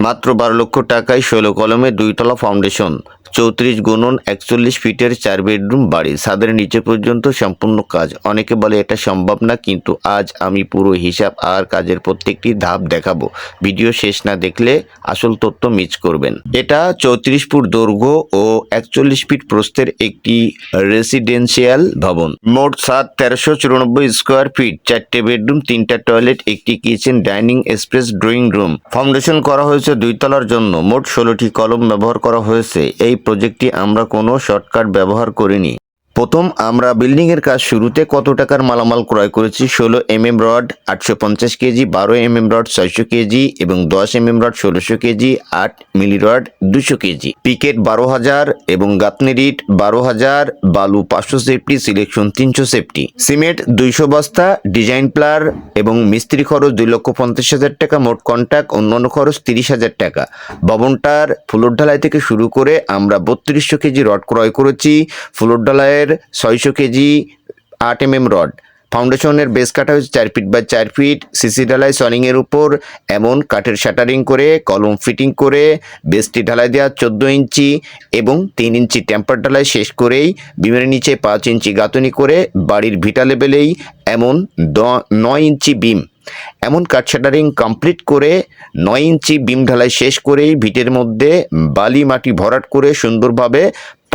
মাত্র 12 লক্ষ টাকায় 16 কলমে 2 তলা ফাউন্ডেশন, 34x41 ফিটের 4 বেডরুম বাড়ি, ছাদের নিচে পর্যন্ত সম্পূর্ণ কাজ। অনেকে বলে এটা সম্ভব না, কিন্তু আজ আমি পুরো হিসাব আর কাজের প্রত্যেকটি ধাপ দেখাবো। ভিডিও শেষ না দেখলে আসল তথ্য মিস করবেন। এটা 34 ফুট দৈর্ঘ্য ও 41 ফিট প্রস্থের একটি রেসিডেন্সিয়াল ভবন। মোট ছাদ 1394 স্কোয়ার ফিট, 4টে বেডরুম, 3টা টয়লেট, একটি kitchen, dining space, drawing room. Foundation করা হয়েছে 2 তলার জন্য। মোট 16টি কলম ব্যবহার করা হয়েছে। এই প্রজেক্টটি আমরা কোনো শর্টকাট ব্যবহার করিনি। প্রথম আমরা বিল্ডিংয়ের কাজ শুরুতে কত টাকার মালামাল ক্রয় করেছি। 16 mm rod 850 kg, 12 mm rod 600 kg এবং 10 mm rod 1600 kg, 8 milli rod 200 kg, পিকেট 12,000 এবং গাঁথনি ইট 12,000, বালু 500 সেফটি, সিলেকশন 300 সেফটি, সিমেন্ট 200 বস্তা, ডিজাইন প্লার এবং মিস্ত্রি খরচ 2,50,000 টাকা, মোট কন্ট্রাক্ট অন্যান্য খরচ 30,000 টাকা। ভবনটার ফ্লোর ঢালাই থেকে শুরু করে আমরা 3200 কেজি রড ক্রয় করেছি। ফ্লোর ঢালাইয়ের 600 কেজি 8 mm রড। ফাউন্ডেশনের বেস কাটা হয়েছে 4 ফিট বাই 4 ফিট। সিসি ঢালাই সলিং এর উপর এমন কাঠের শাটারিং করে কলম ফিটিং করে বেসটি ঢালাই দেওয়া 14 ইঞ্চি এবং 3 ইঞ্চি টেম্পার ঢালাই শেষ করেই বিমের নিচে 5 ইঞ্চি গাঁথনি করে বাড়ির ভিটা লেভেলেই এমন 9 ইঞ্চি বিম এমন কাঠ শাটারিং কমপ্লিট করে 9 ইঞ্চি বিম ঢালাই শেষ করেই ভিটের মধ্যে বালি মাটি ভরাট করে সুন্দরভাবে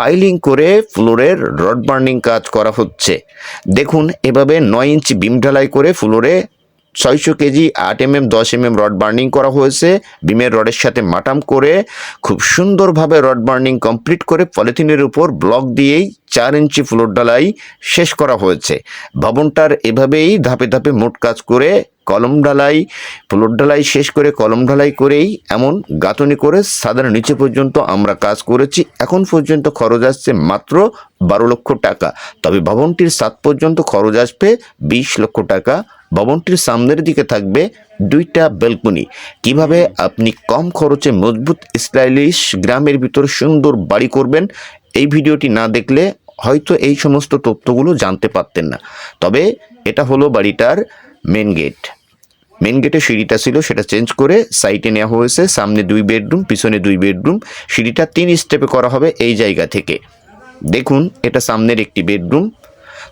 পাইলিং করে ফ্লোরের রড বার্নিং কাজ করা হচ্ছে। দেখুন, এভাবে 9 ইঞ্চি বিম ঢালাই করে ফ্লোরে 600 KG 8 mm 10 mm rod burning করা হয়েছে। বিমের রডের সাথে মাটাম করে খুব সুন্দরভাবে রড বার্নিং কমপ্লিট করে পলিথিনের উপর ব্লক দিয়েই 4 ইঞ্চি ফ্লোর ঢালাই শেষ করা হয়েছে। ভবনটার এভাবেই ধাপে ধাপে মোট কাজ করে কলম ঢালাই, ফ্লোর ঢালাই শেষ করে কলম ঢালাই করেই এমন গাঁথনি করে ছাদের নিচে পর্যন্ত আমরা কাজ করেছি। এখন পর্যন্ত খরচ আসছে মাত্র 12 লক্ষ টাকা। তবে ভবনটির ছাদ পর্যন্ত খরচ আসবে 20 লক্ষ টাকা। ভবনটির সামনের দিকে থাকবে 2টা ব্যালকনি। কিভাবে আপনি কম খরচে মজবুত স্টাইলিশ গ্রামের ভিতর সুন্দর বাড়ি করবেন, এই ভিডিওটি না দেখলে হয়তো এই সমস্ত তথ্যগুলো জানতে পারতেন না। তবে এটা হলো বাড়িটার মেন গেট। মেন গেটে সিঁড়িটা ছিল, সেটা চেঞ্জ করে সাইডে নেওয়া হয়েছে। সামনে 2 বেডরুম, পিছনে 2 বেডরুম। সিঁড়িটা 3 স্টেপে করা হবে এই জায়গা থেকে। দেখুন, এটা সামনের একটি বেডরুম।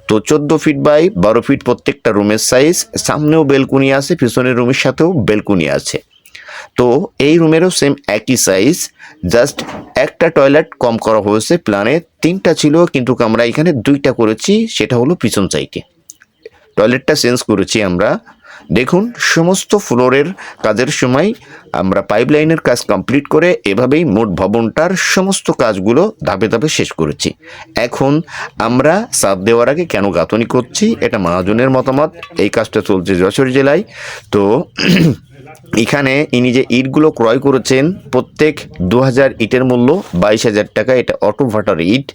তো 14 ফিট বাই 12 ফিট প্রত্যেকটা রুমের সাইজ। সামনেও বেলকুনি আছে, পিছনের রুমের সাথেও বেলকুনি আছে। তো এই রুমেরও সেম একই সাইজ, জাস্ট একটা টয়লেট কম করা হয়েছে। প্ল্যানে 3টা ছিল, কিন্তু আমরা এখানে 2টা করেছি, সেটা হলো পিছন সাইডে। টয়লেটটা চেঞ্জ করেছি আমরা। দেখুন, সমস্ত ফ্লোরের কাজের সময় আমরা পাইপলাইনের কাজ কমপ্লিট করে এভাবেই মোট ভবনটার সমস্ত কাজগুলো ধাপে ধাপে শেষ করেছি। এখন আমরা ছাদ দেওয়ার আগে কেন গাঁথনি করছি, এটা মহাজনের মতামত। এই কাজটা চলছে যশোর জেলায়। তো এখানে ইনি যে ইটগুলো ক্রয় করেছেন, প্রত্যেক 2000 ইটের মূল্য 22,000 টাকা। এটা অটো ভাটার ইট,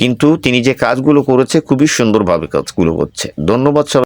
কিন্তু তিনি যে কাজগুলো করেছে খুবই সুন্দরভাবে কাজগুলো হচ্ছে। ধন্যবাদ সবাই।